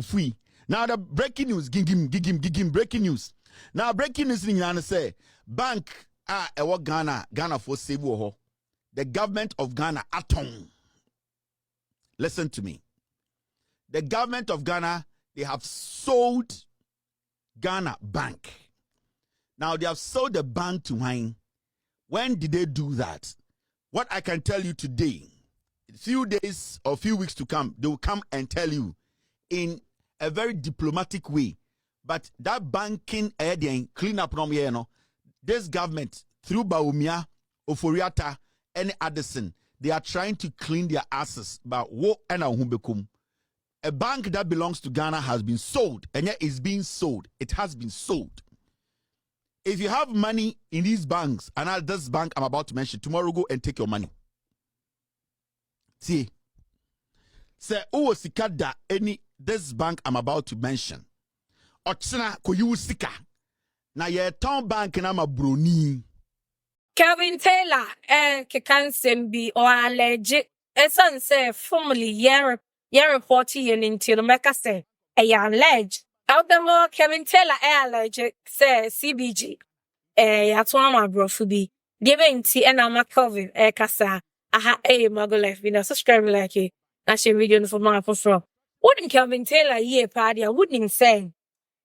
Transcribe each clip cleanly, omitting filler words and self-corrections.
free. Now the breaking news, gigim, breaking news. Now breaking news in Ghana say bank ewa Ghana for save ho. The government of Ghana atom. Listen to me. The government of Ghana, they have sold Ghana Bank. Now they have sold the bank to wine. When did they do that? What I can tell you today, a few days or few weeks to come, they will come and tell you in a very diplomatic way. But that banking clean up from here, this government, through Baumia, Oforiata, and Addison, they are trying to clean their asses. But what and a bank that belongs to Ghana has been sold, and yet is being sold. It has been sold. If you have money in these banks, and this bank I'm about to mention, tomorrow go and take your money. See, say, oh, sikada any this bank I'm about to mention. Ochina ko you sika. Na ye town bank na ma broni. Kevin Taylor, can be or alleged. Son say formerly year reporting into the Mecca say alleged. Out the more Kevin Taylor alleged say CBG. Atwama bro fubi. Giving tea and I'm a Kelvin kasa. Aha mago life been subscribe like it. That's your video for my from. Wouldn't Kevin Taylor ye party? I wouldn't say.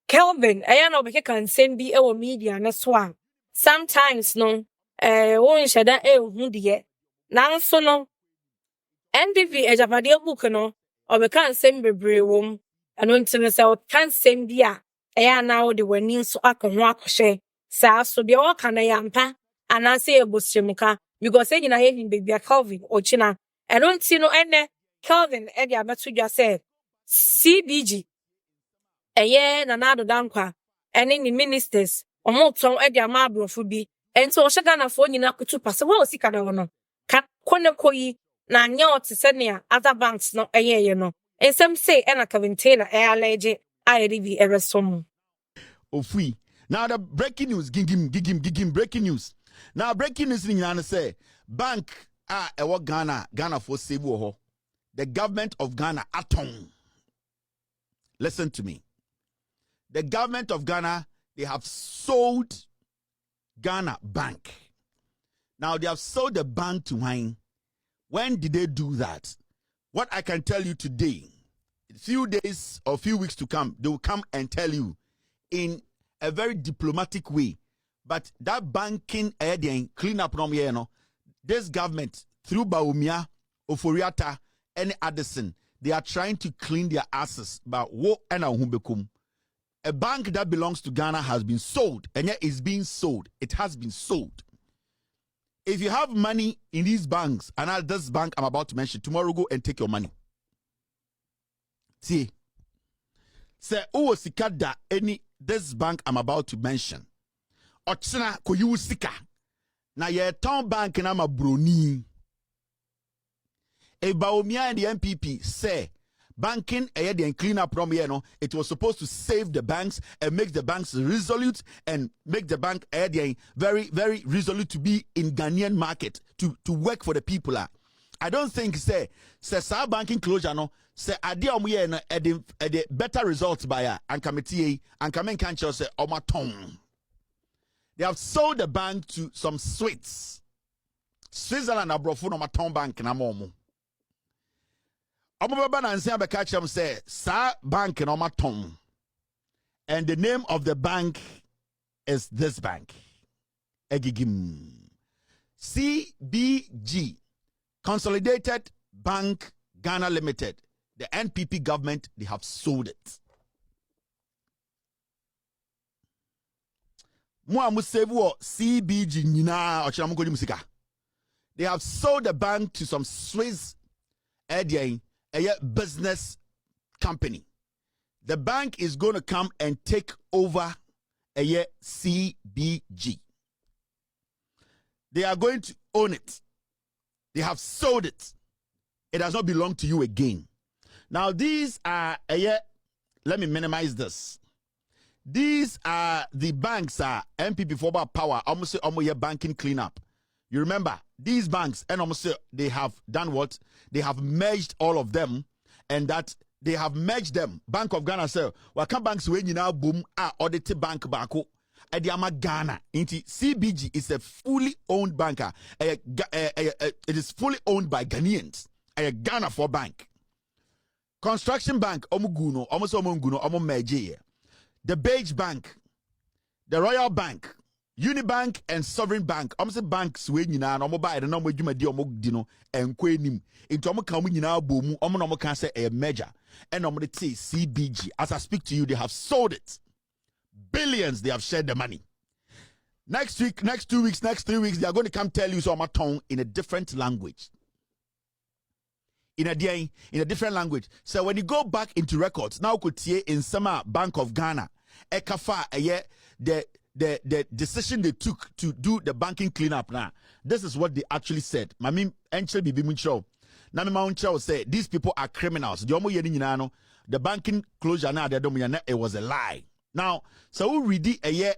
Kelvin, I know because can send be our media na swam. Sometimes no. Won shada hundiye nan so no NDV ejapade book no o be kan sem bebre wom eno ntine se o kan sem bia na wo de wani so aka ho akɔhye saa so bia o kan ya mpa anase ebosiemuka because nyina ye hin bebia Calvin ochina eno nti no ene Calvin e dia beto dwa se CBG nanado dankwa ene ni ministers omoton e dia ma abrofo bi. And so Ghana for you to pass well sikada Ka kone koyi na nya to send other banks no and some say Kevin Taylor alleged Eii Ghana free. Now the breaking news gigim breaking news. Now breaking news in Ghana say bank ewa Ghana for save ho. The government of Ghana atom. Listen to me. The government of Ghana, they have sold Ghana Bank. Now they have sold the bank to wine. When did they do that? What I can tell you today, a few days or few weeks to come, they will come and tell you in a very diplomatic way. But that banking clean up from here, this government, through Baumia, Oforiata, and Addison, they are trying to clean their asses. But what and a bank that belongs to Ghana has been sold, and yet is being sold. It has been sold. If you have money in these banks, and this bank I'm about to mention, tomorrow go and take your money. See, say, oh, sikada any this bank I'm about to mention. Ochina ko you sika. Na ye town bank na ma broni. E Baumia and the MPP say, banking and clean up from here, it was supposed to save the banks and make the banks resolute and make the bank very, very resolute to be in Ghanaian market to work for the people. I don't think say banking closure say idea better results by and committee and coming cancer say omaton. They have sold the bank to some Switzerland abrofo no maton bank na momo. Say, Sir Bank in Omaton. And the name of the bank is this bank. Egigim. CBG. Consolidated Bank Ghana Limited. The NPP government, they have sold it. CBG Nina. They have sold the bank to some Swiss a business company. The bank is going to come and take over a CBG. They are going to own it. They have sold it. It does not belong to you again. Now these are let me minimize this. These are the banks MPP for power almost say banking cleanup. You remember these banks and almost say they have done what? They have merged all of them, and that they have merged them. Bank of Ghana say, waka banks when you now boom audit bank bako. Ediama Ghana. Inti CBG is a fully owned banker. It is fully owned by Ghanaians. A Ghana for bank. Construction Bank, Omuguno, Omosomunguno, Omomeje. The Beige Bank, the Royal Bank, Unibank, and Sovereign Bank. Almost banks when you know, buy the number you may do dino and quenim. Into Omo come you now boom, Omo can say a measure. And Omo say CBG. As I speak to you, they have sold it. Billions, they have shared the money. Next week, next 2 weeks, next 3 weeks, they are going to come tell you so my tongue in a different language. In a different language. So when you go back into records, now could see in Sama Bank of Ghana, Ekafa, the decision they took to do the banking cleanup now. This is what they actually said. Mami enche bibi muncho. Nami mauncho say these people are criminals. The banking closure now it was a lie. Now, so we read it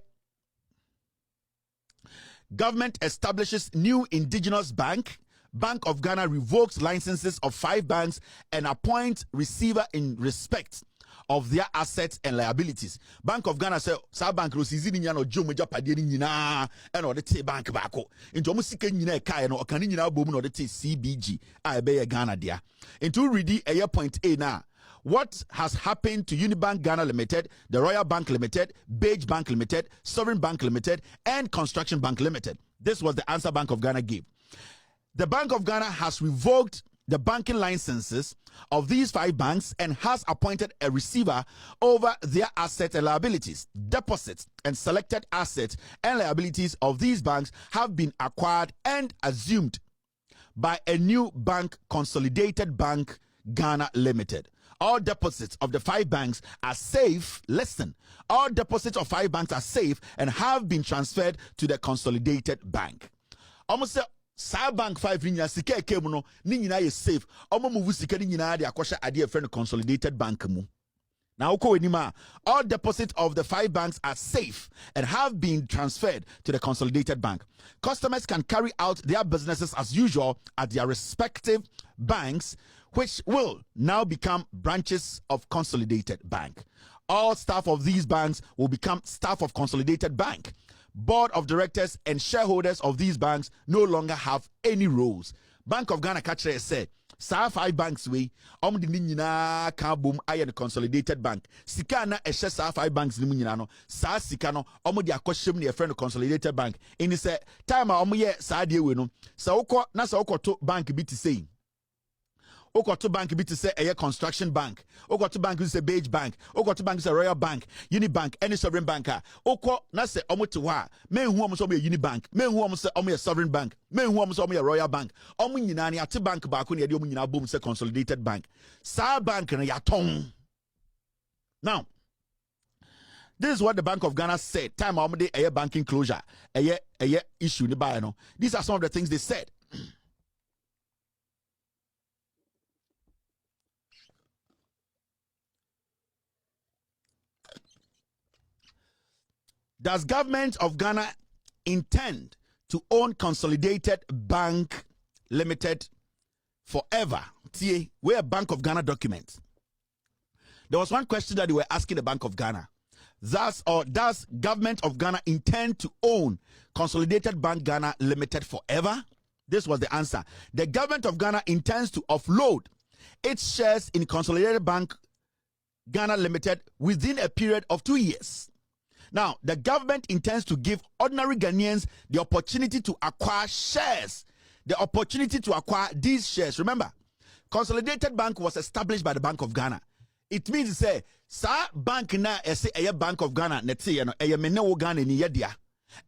government establishes new indigenous bank. Bank of Ghana revokes licenses of 5 banks and appoints receiver in respect of their assets and liabilities. Bank of Ghana say sa bank ro sizini nya no jomo japade ni nyina e no de te bank bako into omo sika nyina e kai no okani nyina bom no de te CBG a be ye Ghana dia. Into ready a point A now. What has happened to Unibank Ghana Limited, the Royal Bank Limited, Beige Bank Limited, Sovereign Bank Limited, and Construction Bank Limited? This was the answer Bank of Ghana gave. The Bank of Ghana has revoked the banking licenses of these 5 banks and has appointed a receiver over their assets and liabilities. Deposits and selected assets and liabilities of these banks have been acquired and assumed by a new bank, Cosolidated Bank Ghana Limited. All deposits of the 5 banks are safe. Listen, all deposits of 5 banks are safe and have been transferred to the Cosolidated Bank. Almost Sa bank 5 ninya sika ekemu no ni nyina ye safe omo move sika ni nyina de akosha ade friend Consolidated Bank mu. Now all deposits of the 5 banks are safe and have been transferred to the Consolidated Bank. Customers can carry out their businesses as usual at their respective banks, which will now become branches of Consolidated Bank. All staff of these banks will become staff of Consolidated Bank. Board of directors and shareholders of these banks no longer have any roles. Bank of Ghana catcher said, Sa 5 banks we the nyina ka boom aye the Consolidated Bank. Sika na ehye sa 5 banks ni nyina no. Sa sika no de akohyem ne friend Consolidated Bank. In say time a ye sa de we no. Sa ukọ na sa ukọ bank bi ti say. Okoto bank bi to say a construction bank. Okoto bank is a Beige Bank. Okoto bank is a Royal Bank, Unibank, any sovereign banker. Oko na say omo wa. Me hu omo so be Unibank. Me hu omo say omo sovereign bank. Me hu omo so omo Royal Bank. Omo nyina na ate bank ba ko na de omo nyina bom say Consolidated Bank. Sa bank na ya ton. Now, this is what the Bank of Ghana said. Time omo de a banking closure. A issue ni ba no. These are some of the things they said. Does government of Ghana intend to own Consolidated Bank Limited forever? We're a Bank of Ghana document. There was one question that they were asking the Bank of Ghana. Does government of Ghana intend to own Consolidated Bank Ghana Limited forever? This was the answer. The government of Ghana intends to offload its shares in Consolidated Bank Ghana Limited within a period of 2 years. Now, the government intends to give ordinary Ghanaians the opportunity to acquire shares. The opportunity to acquire these shares. Remember, Consolidated Bank was established by the Bank of Ghana. It means to say, sa bank na ese eye Bank of Ghana neti ye no eye menewo Ghana ni yedia.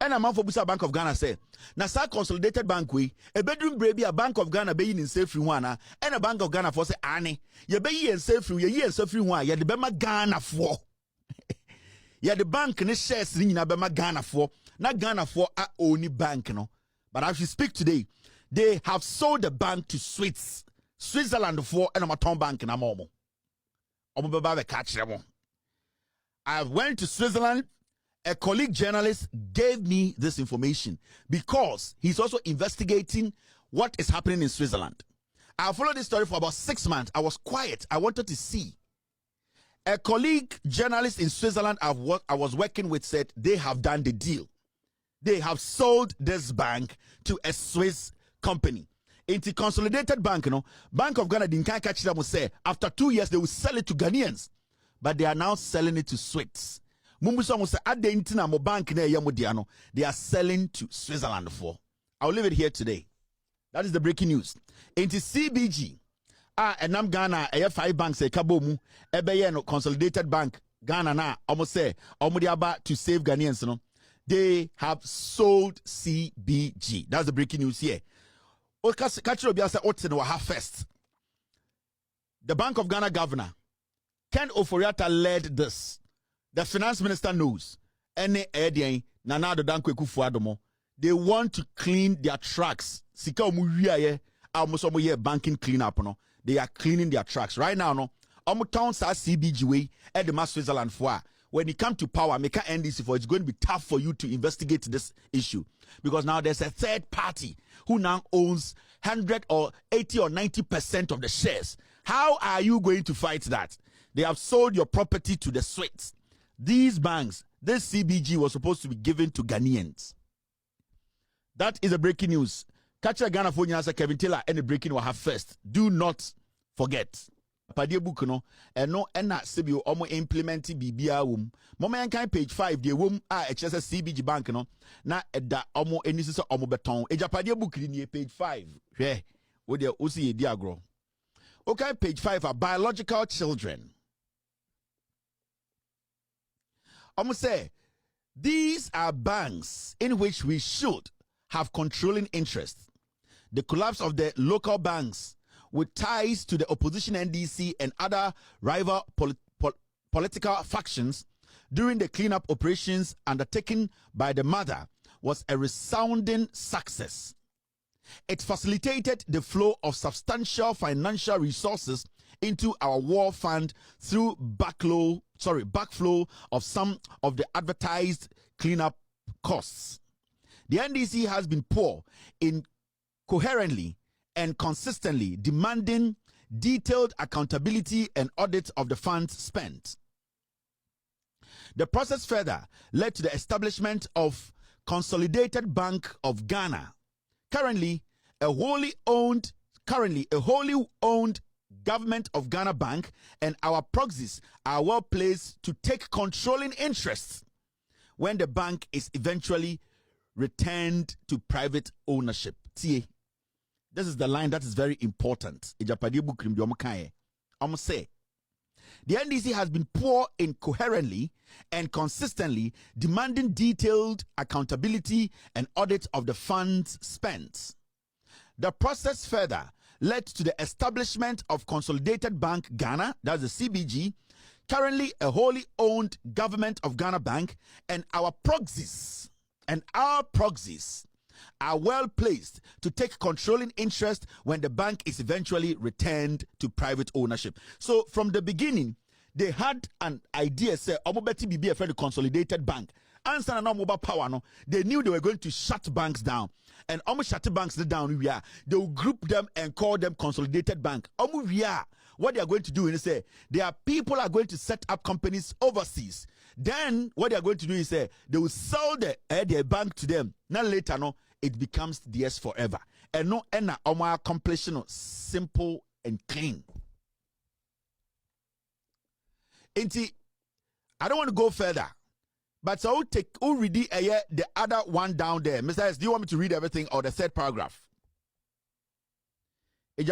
And a man for Busa Bank of Ghana say, na sa Consolidated Bank we a bedroom baby a Bank of Ghana be in safe free one and a Bank of Ghana for say ane ye be in safe free ye safe free one ye the bema Ghana for. Yeah, the bank ne shares ni na bema Ghana for na Ghana for a only bank no. But as we speak today, they have sold the bank to Switzerland for and a ton bank na momo. I went to Switzerland. A colleague journalist gave me this information because he's also investigating what is happening in Switzerland. I followed this story for about 6 months. I was quiet. I wanted to see A colleague journalist in Switzerland I was working with said they have done the deal. They have sold this bank to a Swiss company. Into Consolidated Bank, Bank of Ghana didn't catch them. Say after 2 years they will sell it to Ghanaians, but they are now selling it to Swiss. Bank they are selling to Switzerland for. I'll leave it here today. That is the breaking news. Into CBG. And I'm Ghana, 5 banks, a kabomu, no Consolidated Bank Ghana na almost say about to save Ghanaians. They have sold CBG. That's the breaking news here. First, the Bank of Ghana governor, Ken Oforiatta, led this. The finance minister knows. They want to clean their tracks. Banking cleanup. They are cleaning their tracks. Right now, town CBG way at the Switzerland for. When it comes to power, make an NDC for it's going to be tough for you to investigate this issue. Because now there's a third party who now owns 100 or 80 or 90% of the shares. How are you going to fight that? They have sold your property to the Swiss. These banks, this CBG was supposed to be given to Ghanaians. That is the breaking news. Catch a Ghana phone answer Kevin Taylor and the breaking will have first. Do not forget. Padie book no eno ena sebio omo implement bibia wom moma yan page 5 the wom HS CBG bank no na eda omo eni so omo beton ejapadie book ni page 5 hwe wo de o si edi agro okay page 5 are biological children. Omo say these are banks in which we should have controlling interest. The collapse of the local banks with ties to the opposition NDC and other rival political factions during the cleanup operations undertaken by the mother was a resounding success. It facilitated the flow of substantial financial resources into our war fund through backflow of some of the advertised cleanup costs. The NDC has been poor in coherently and consistently demanding detailed accountability and audit of the funds spent. The process further led to the establishment of Consolidated Bank of Ghana, currently a wholly owned government of Ghana bank, and our proxies are well placed to take controlling interests when the bank is eventually returned to private ownership. This is the line that is very important. Say, the NDC has been poor in coherently and consistently demanding detailed accountability and audit of the funds spent. The process further led to the establishment of Consolidated Bank Ghana, that's the CBG, currently a wholly owned government of Ghana bank, and our proxies are well placed to take controlling interest when the bank is eventually returned to private ownership. So from the beginning, they had an idea, say, Omobeti BB a friend Consolidated Bank. Answer no mobile power, no. They knew they were going to shut banks down. And almost shut banks down, they will group them and call them Consolidated Bank. What they are going to do is say, their people are going to set up companies overseas. Then what they are going to do is say, they will sell their bank to them. Now later, no, it becomes theirs forever. And no, and our completion simple and clean. I don't want to go further, but so I'll read the other one down there. Mr. S, do you want me to read everything or the third paragraph? Mr.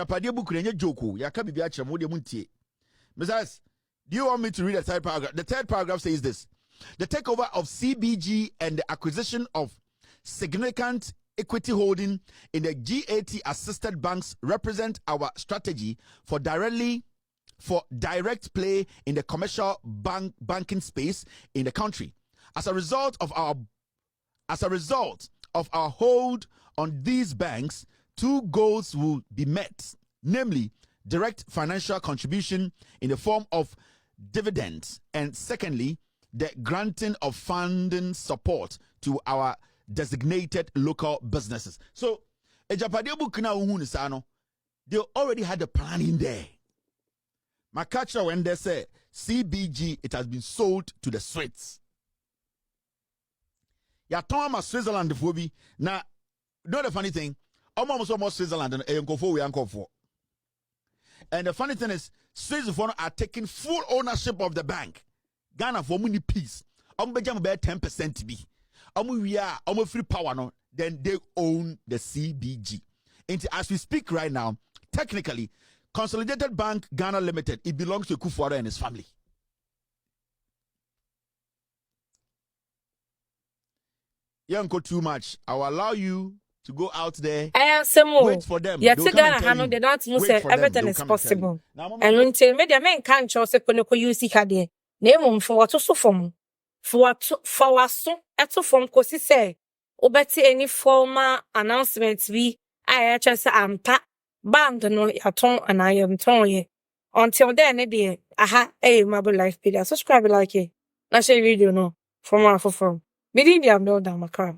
S, do you want me to read the third paragraph? The third paragraph says this: the takeover of CBG and the acquisition of significant equity holding in the GAT assisted banks represent our strategy for direct play in the commercial banking space in the country. As a result of our hold on these banks, two goals will be met, namely direct financial contribution in the form of dividends, and secondly, the granting of funding support to our designated local businesses. So, they already had a plan in there. My catcher when they say CBG, it has been sold to the Swiss. Ya Thomas Switzerland for be now. Not the funny thing, almost Switzerland and Uncle. And the funny thing is, Switzerland are taking full ownership of the bank. Ghana for money piece. Bejam about 10% to be. We are free power no. Then they own the CBG. And as we speak right now, technically, Cosolidated Bank Ghana Limited, it belongs to Kufuor and his family. You don't go too much. I will allow you to go out there. Wait for them. Yet Ghana they don't say everything is possible. And until me the men can't chose a konoko use hade. Name for what so from. For us at from Kosi say. Obeti any former announcements we I just am pa band no yaton and I am ton. Until then, dear, aha, Marble Life video. Subscribe like it. Now share video no from. Medium no down my car.